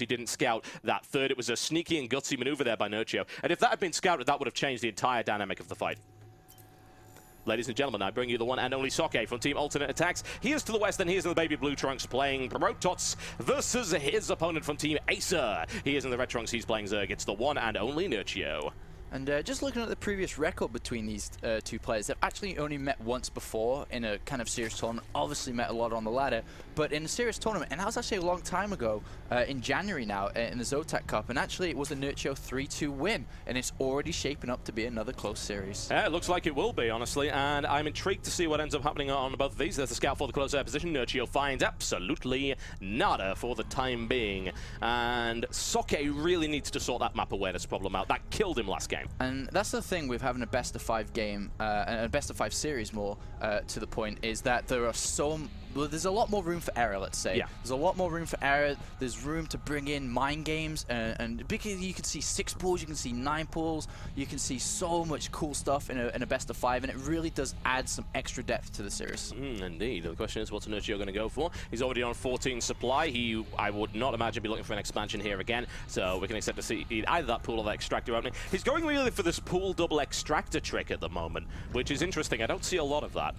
he didn't scout that third. It was a sneaky and gutsy maneuver there by Nerchio. And if that had been scouted, that would have changed the entire dynamic of the fight. Ladies and gentlemen, I bring you the one and only Socke from Team Alternate Attacks. He is to the west and he is in the baby blue trunks playing Protoss versus his opponent from Team Acer. He is in the red trunks, he's playing Zerg. It's the one and only Nerchio. And just looking at the previous record between these two players, they've actually only met once before in a kind of serious tournament. Obviously met a lot on the ladder, but in a serious tournament, and that was actually a long time ago, in January now, in the Zotac Cup, and actually it was a Nerchio 3-2 win, and it's already shaping up to be another close series. Yeah, it looks like it will be, honestly, and I'm intrigued to see what ends up happening on both of these. There's the scout for the close air position. Nerchio finds absolutely nada for the time being, and Socke really needs to sort that map awareness problem out. That killed him last game. And that's the thing with having a best-of-5 game, and a best-of-5 series more, to the point, is that there are well, there's a lot more room for error, let's say. Yeah. There's a lot more room for error. There's room to bring in mind games, and because you can see 6 pools, you can see 9 pools, you can see so much cool stuff in a best-of-5, and it really does add some extra depth to the series. Indeed. The question is, what's Nerchio going to go for? He's already on 14 supply. I would not imagine be looking for an expansion here again, so we can expect to see either that pool or that extractor opening. He's going really for this pool double extractor trick at the moment, which is interesting. I don't see a lot of that.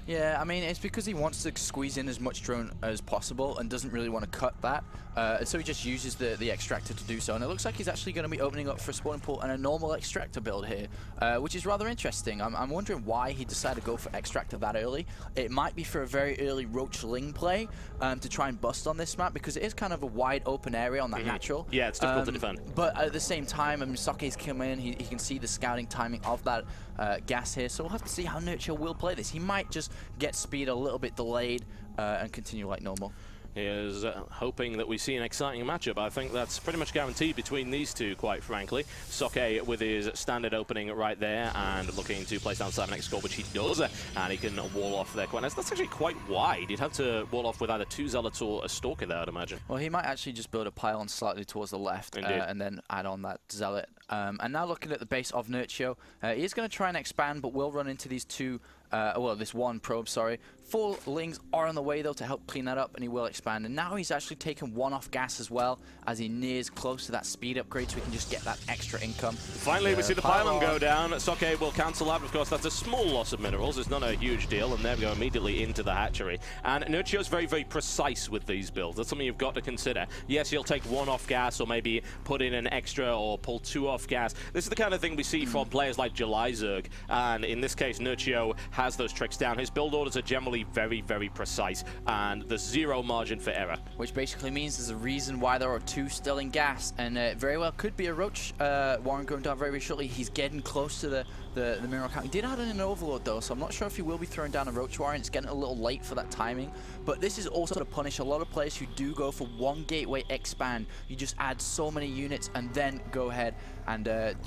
Yeah, I mean, it's because he wants to squeeze in as much drone as possible and doesn't really want to cut that. And so he just uses the extractor to do so. And it looks like he's actually going to be opening up for a spawning pool and a normal extractor build here, which is rather interesting. I'm wondering why he decided to go for extractor that early. It might be for a very early Roach Ling play to try and bust on this map, because it is kind of a wide open area on that natural. Yeah, it's difficult to defend. But at the same time, I mean, Socke's come in, he can see the scouting timing of that gas here, so we'll have to see how Nerchio will play this. He might just get speed a little bit delayed and continue like normal. He is hoping that we see an exciting matchup. I think that's pretty much guaranteed between these two, quite frankly. Socke with his standard opening right there and looking to place down 7x score, which he does, and he can wall off there quite nice. That's actually quite wide. He'd have to wall off with either 2 Zealots or a Stalker there, I'd imagine. Well, he might actually just build a pylon slightly towards the left and then add on that Zealot. And now looking at the base of Nerchio, he is going to try and expand, but will run into these two, well, this one probe, sorry. 4 Lings are on the way, though, to help clean that up, and he will expand. And now he's actually taken 1 off gas as well, as he nears close to that speed upgrade, so he can just get that extra income. Finally, we see the pylon go down. Socke will cancel out. Of course, that's a small loss of minerals. It's not a huge deal, and there we go immediately into the hatchery. And Nerchio's very, very precise with these builds. That's something you've got to consider. Yes, he'll take 1 off gas, or maybe put in an extra, or pull 2 off gas. This is the kind of thing we see from players like July Zerg, and in this case, Nerchio has those tricks down. His build orders are generally very, very precise, and there's 0 margin for error. Which basically means there's a reason why there are 2 still in gas, and it very well could be a Roach Warren going down very, very shortly. He's getting close to the mineral count. He did add in an overload, though, so I'm not sure if he will be throwing down a Roach Warren. It's getting a little late for that timing, but this is also to punish a lot of players who do go for 1 gateway expand. You just add so many units and then go ahead and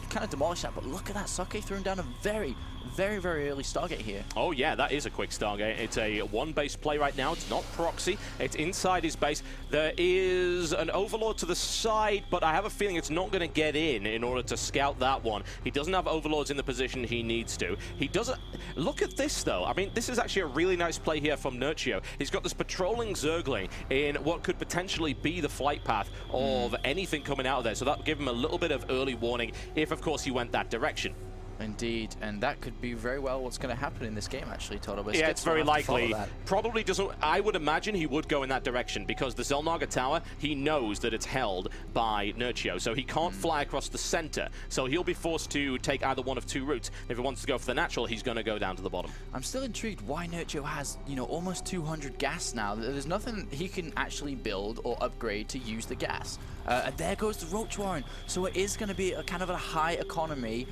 kind of demolish that. But look at that, Socke throwing down a very, very, very early Stargate here. Oh yeah, that is a quick Stargate. It's a 1-base play right now. It's not proxy. It's inside his base. There is an Overlord to the side, but I have a feeling it's not going to get in order to scout that one. He doesn't have Overlords in the position he needs to. He doesn't... Look at this, though. I mean, this is actually a really nice play here from Nerchio. He's got this patrolling Zergling in what could potentially be the flight path of anything coming out of there, so that would give him a little bit of early warning if, of course, he went that direction. Indeed, and that could be very well what's going to happen in this game, actually, TotalBiscuit. Yeah, it's very likely. Probably doesn't... I would imagine he would go in that direction, because the Zelnaga Tower, he knows that it's held by Nerchio, so he can't fly across the center, so he'll be forced to take either one of 2 routes. If he wants to go for the natural, he's going to go down to the bottom. I'm still intrigued why Nerchio has, you know, almost 200 gas now. There's nothing he can actually build or upgrade to use the gas. And there goes the Roach Warren. So it is going to be a kind of a high economy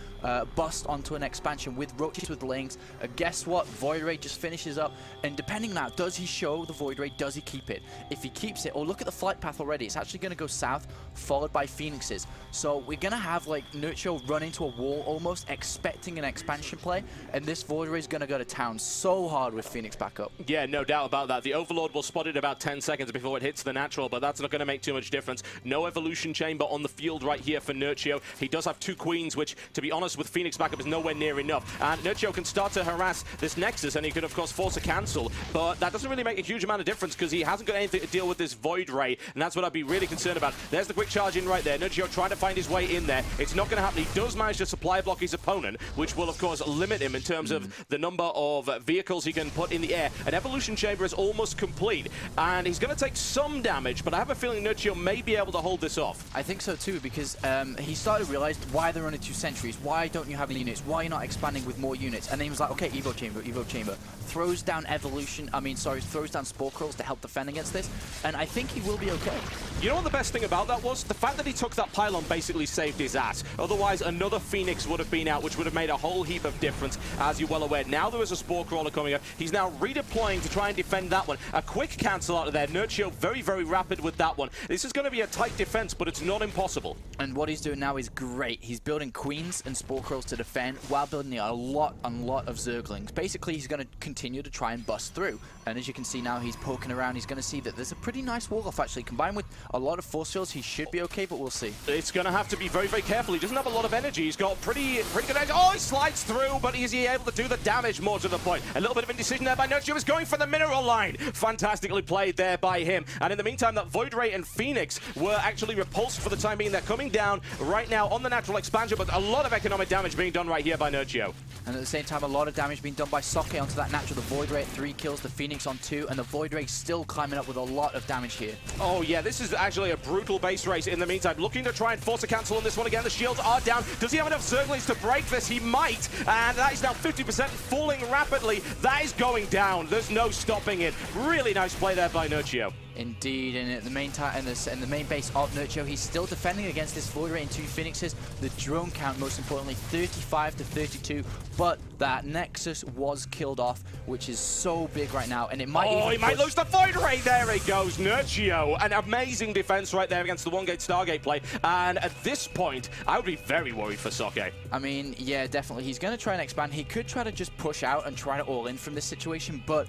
bust onto an expansion with Roaches, with Lings. Guess what? Void Ray just finishes up. And depending now, does he show the Void Ray? Does he keep it? If he keeps it, or look at the flight path already. It's actually going to go south, followed by Phoenixes. So we're going to have like Nerchio run into a wall almost, expecting an expansion play. And this Void Ray is going to go to town so hard with Phoenix back up. Yeah, no doubt about that. The Overlord will spot it about 10 seconds before it hits the natural, but that's not going to make too much difference. No No evolution chamber on the field right here for Nerchio. He does have 2 queens, which, to be honest, with Phoenix backup is nowhere near enough. And Nerchio can start to harass this Nexus, and he could, of course, force a cancel. But that doesn't really make a huge amount of difference because he hasn't got anything to deal with this Void Ray, and that's what I'd be really concerned about. There's the quick charge in right there. Nerchio trying to find his way in there. It's not going to happen. He does manage to supply block his opponent, which will, of course, limit him in terms of the number of vehicles he can put in the air. An evolution chamber is almost complete, and he's going to take some damage, but I have a feeling Nerchio may be able to hold this off. I think so too, because he started to realize why there are only 2 sentries. Why don't you have any units? Why are you not expanding with more units? And then he was like, okay, Evo Chamber, Evo Chamber. Throws down throws down Spore Crawls to help defend against this, and I think he will be okay. You know what the best thing about that was? The fact that he took that pylon basically saved his ass. Otherwise, another Phoenix would have been out, which would have made a whole heap of difference, as you're well aware. Now there is a Spore Crawler coming up. He's now redeploying to try and defend that one. A quick cancel out of there. Nerchio very, very rapid with that one. This is going to be a tight defense, but it's not impossible. And what he's doing now is great. He's building Queens and Spore Crawls to defend while building a lot of Zerglings. Basically, he's going to continue to try and bust through. And as you can see now, he's poking around. He's going to see that there's a pretty nice wall-off, actually. Combined with a lot of force fields, he should be okay, but we'll see. It's going to have to be very, very careful. He doesn't have a lot of energy. He's got pretty good energy. Oh, he slides through, but is he able to do the damage more to the point? A little bit of indecision there by Nerchio. He's going for the mineral line. Fantastically played there by him. And in the meantime, that Void Ray and Phoenix were actually repulsed for the time being. They're coming down right now on the natural expansion, but a lot of economic damage being done right here by Nerchio. And at the same time, a lot of damage being done by Socke onto that natural. The Void Ray at 3 kills, the Phoenix on 2, and the Void Ray still climbing up with a lot of damage here. Oh yeah, this is actually a brutal base race in the meantime. Looking to try and force a cancel on this one again. The shields are down. Does he have enough Zerglings to break this? He might. And that is now 50%, falling rapidly. That is going down. There's no stopping it. Really nice play there by Nerchio. Indeed, and at the main in the main base of Nerchio, he's still defending against this Void Ray and 2 Phoenixes. The drone count, most importantly, 35 to 32. But that Nexus was killed off, which is so big right now, and it might. Oh, he might lose the Void Ray. There he goes, Nerchio. An amazing defense right there against the 1-gate Stargate play. And at this point, I would be very worried for Socke. I mean, yeah, definitely. He's going to try and expand. He could try to just push out and try to all in from this situation, but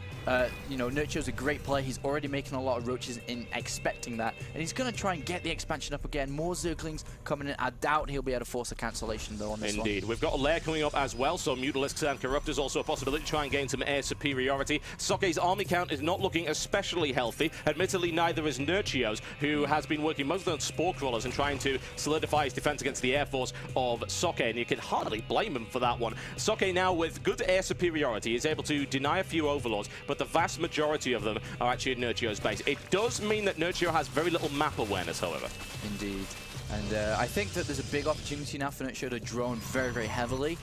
you know, Nerchio's a great player. He's already making a lot of roaches in expecting that, and he's going to try and get the expansion up again. More Zerglings coming in. I doubt he'll be able to force a cancellation though on this one. Indeed. We've got a lair coming up as well, so Mutalisks and Corruptors also a possibility to try and gain some air superiority. Socke's army count is not looking especially healthy. Admittedly, neither is Nerchio's, who has been working mostly on Spore Crawlers and trying to solidify his defense against the air force of Socke, and you can hardly blame him for that one. Socke now, with good air superiority, is able to deny a few overlords, but the vast majority of them are actually at Nerchio's base. It does mean that Nerchio has very little map awareness, however. Indeed. And I think that there's a big opportunity now for Nerchio to drone very, very heavily.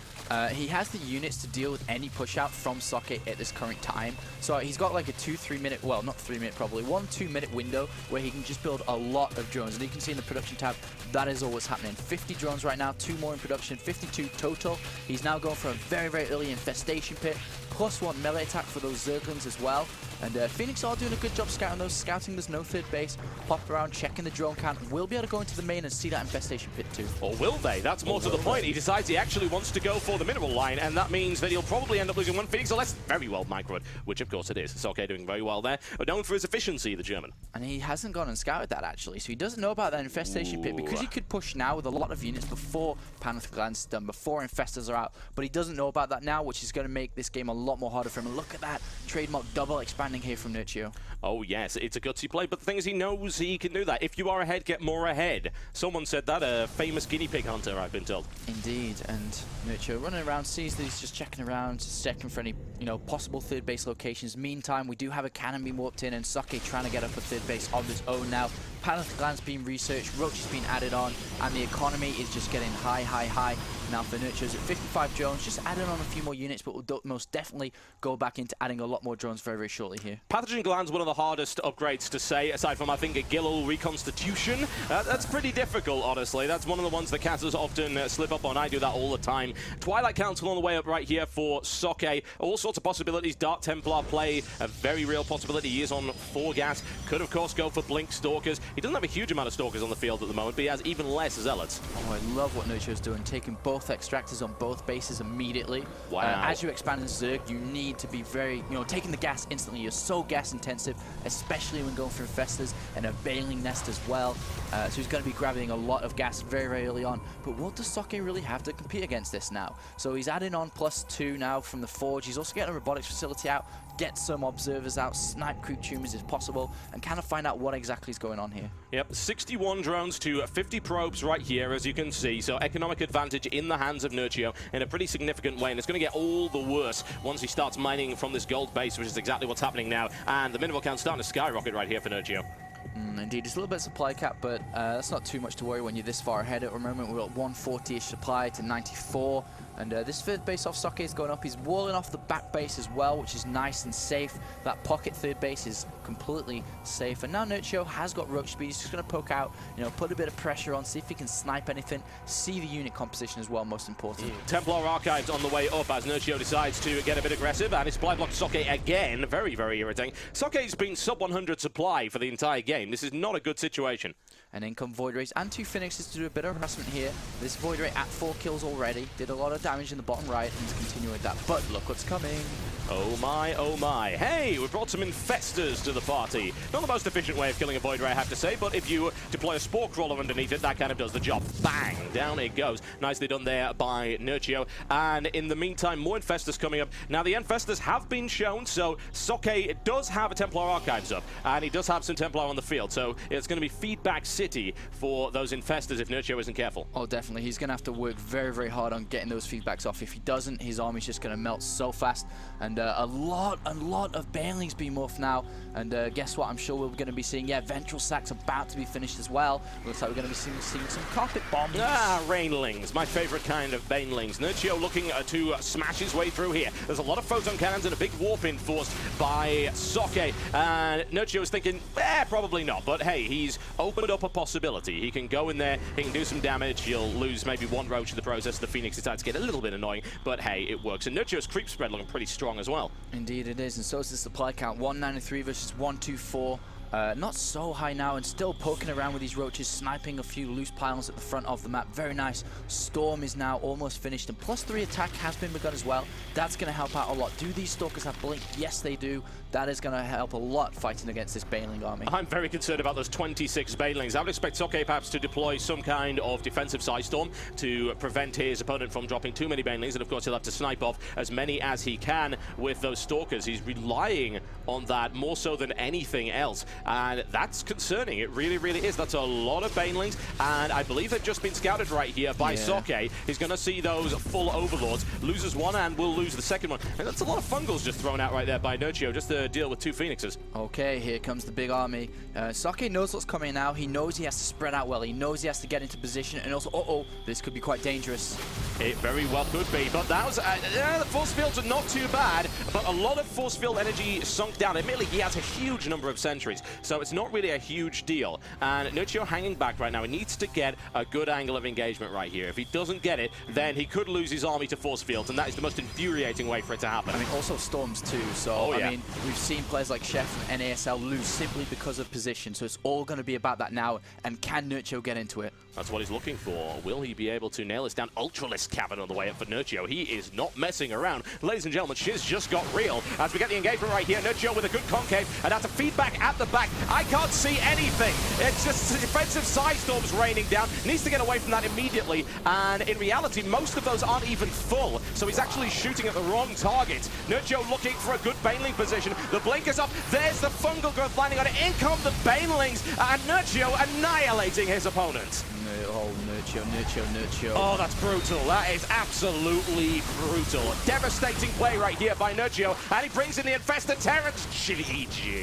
He has the units to deal with any push out from Socke at this current time. So he's got like a 2-3 minute, well, not 3 minute probably, 1-2 minute window where he can just build a lot of drones. And you can see in the production tab, that is always happening. 50 drones right now, 2 more in production, 52 total. He's now going for a very, very early infestation pit, +1 melee attack for those Zerglings as well. And Phoenix are doing a good job scouting those. Scouting there's no third base, pop around, checking the drone count. We'll be able to go into the main and see that infestation pit too. Or will they? That's more to the point. He decides he actually wants to go for the mineral line, and that means that he'll probably end up losing one Phoenix, unless very well microed, which of course it is. Socke doing very well there, but known for his efficiency, the German. And he hasn't gone and scouted that actually, so he doesn't know about that infestation pit, because he could push now with a lot of units before Panic Glance is done, before Infestors are out, but he doesn't know about that now, which is going to make this game a lot more harder for him. And look at that trademark double expanding here from Nerchio. Oh yes, it's a gutsy play, but the thing is he knows he can do that. If you are ahead, get more ahead. Someone said that, a famous guinea pig hunter, I've been told. Indeed, and Nerchio running around, sees that he's just checking around, checking for any, you know, possible third base locations. Meantime, we do have a cannon being warped in, and Socke trying to get up a third base of his own now. Panic Glance being researched, Roach is being added on, and the economy is just getting high, high, high. Now for Nerchio's at 55 drones, just adding on a few more units, but we'll most definitely go back into adding a lot more drones very, very shortly here. Pathogen Gland's one of the hardest upgrades to say, aside from, I think, a Gilul Reconstitution. That's pretty difficult, honestly. That's one of the ones that casters often slip up on. I do that all the time. Twilight Council on the way up right here for Socke. All sorts of possibilities. Dark Templar play, a very real possibility. He is on 4 gas. Could, of course, go for Blink Stalkers. He doesn't have a huge amount of Stalkers on the field at the moment, but he has even less Zealots. Oh, I love what Nerchio's doing, taking both extractors on both bases immediately. Wow. As you expand in Zerg, you need to be very, taking the gas instantly. You're so gas intensive, especially when going through Infestors and a Baneling Nest as well. So he's going to be grabbing a lot of gas very, very early on. But what does Socke really have to compete against this now? So he's adding on +2 now from the Forge. He's also getting a robotics facility out, get some observers out, snipe creep tumors if possible, and kind of find out what exactly is going on here. Yep, 61 drones to 50 probes right here, as you can see. So economic advantage in the hands of Nerchio in a pretty significant way, and it's going to get all the worse once he starts mining from this gold base, which is exactly what's happening now. And the mineral count's starting to skyrocket right here for Nerchio. Indeed, it's a little bit of supply cap, but that's not too much to worry when you're this far ahead. At the moment, we're at 140-ish supply to 94. And this third base off Socke is going up. He's walling off the back base as well, which is nice and safe. That pocket third base is completely safe. And now Nerchio has got roach speed. He's just going to poke out, put a bit of pressure on, see if he can snipe anything, see the unit composition as well, most important. Templar Archives on the way up as Nerchio decides to get a bit aggressive, and his supply block Socke again. Very, very irritating. Socke's been sub 100 supply for the entire game. This is not a good situation. And in come Void Rays and 2 Phoenixes to do a bit of harassment here. This Void Ray at 4 kills already. Did a lot of damage in the bottom right, and he's continuing with that. But look what's coming. Oh my, oh my. Hey, we brought some Infestors to the party. Not the most efficient way of killing a Void Ray, I have to say, but if you deploy a Spore Crawler underneath it, that kind of does the job. Bang! Down it goes. Nicely done there by Nerchio. And in the meantime, more Infestors coming up. Now, the Infestors have been shown, so Socke does have a Templar Archives up, and he does have some Templar on the field, so it's going to be feedback city for those Infestors if Nerchio isn't careful. Oh, definitely. He's going to have to work very, very hard on getting those feedbacks off. If he doesn't, his army's just going to melt so fast. And a lot of Banelings being morphed now. And guess what? I'm sure we're going to be seeing, Ventral Sack's about to be finished as well. Looks like we're going to be seeing some carpet bombs. Rainlings, my favorite kind of Banelings. Nerchio looking to smash his way through here. There's a lot of photon cannons and a big warp enforced by Socke. And Nerchio is thinking, probably not. But hey, he's opened up a possibility. He can go in there, he can do some damage. He'll lose maybe 1 roach in the process. The Phoenix decides to get a little bit annoying, but hey, it works. And Nerchio's creep spread looking pretty strong as well. Indeed it is, and so is the supply count. 193 versus 124. Not so high now, and still poking around with these roaches, sniping a few loose piles at the front of the map. Very nice. Storm is now almost finished, and +3 attack has been begun as well. That's going to help out a lot. Do these Stalkers have Blink? Yes, they do. That is going to help a lot fighting against this Baneling army. I'm very concerned about those 26 Banelings. I would expect Socke perhaps to deploy some kind of defensive Storm to prevent his opponent from dropping too many Banelings, and of course he'll have to snipe off as many as he can with those Stalkers. He's relying on that more so than anything else, and that's concerning. It really, really is. That's a lot of Banelings, and I believe they've just been scouted right here by Socke. He's going to see those full Overlords. Loses one and will lose the second one. And that's a lot of Fungals just thrown out right there by Nerchio, just to deal with 2 Phoenixes. Okay, here comes the big army. Socke knows what's coming now. He knows he has to spread out well. He knows he has to get into position, and also, this could be quite dangerous. It very well could be, but that was, the force fields are not too bad, but a lot of force field energy sunk down. Admittedly, he has a huge number of sentries, so it's not really a huge deal. And Nerchio hanging back right now. He needs to get a good angle of engagement right here. If he doesn't get it, then he could lose his army to force fields, and that is the most infuriating way for it to happen. I mean, also Storms too, so, I mean, we've seen players like Chef and NASL lose simply because of position, so it's all going to be about that now, and can Nerchio get into it? That's what he's looking for. Will he be able to nail this down? Ultralisk Cavern on the way up for Nerchio. He is not messing around. Ladies and gentlemen, shiz just got real. As we get the engagement right here, Nerchio with a good concave, and that's a feedback at the back. I can't see anything. It's just defensive Storms raining down. Needs to get away from that immediately, and in reality, most of those aren't even full, so he's actually shooting at the wrong target. Nerchio looking for a good Baneling position. The blink is up. There's the fungal growth landing on it. In come the Banelings, and Nerchio annihilating his opponent. Oh, Nerchio. Oh, that's brutal. That is absolutely brutal. Devastating play right here by Nerchio, and he brings in the Infested Terrans. GG.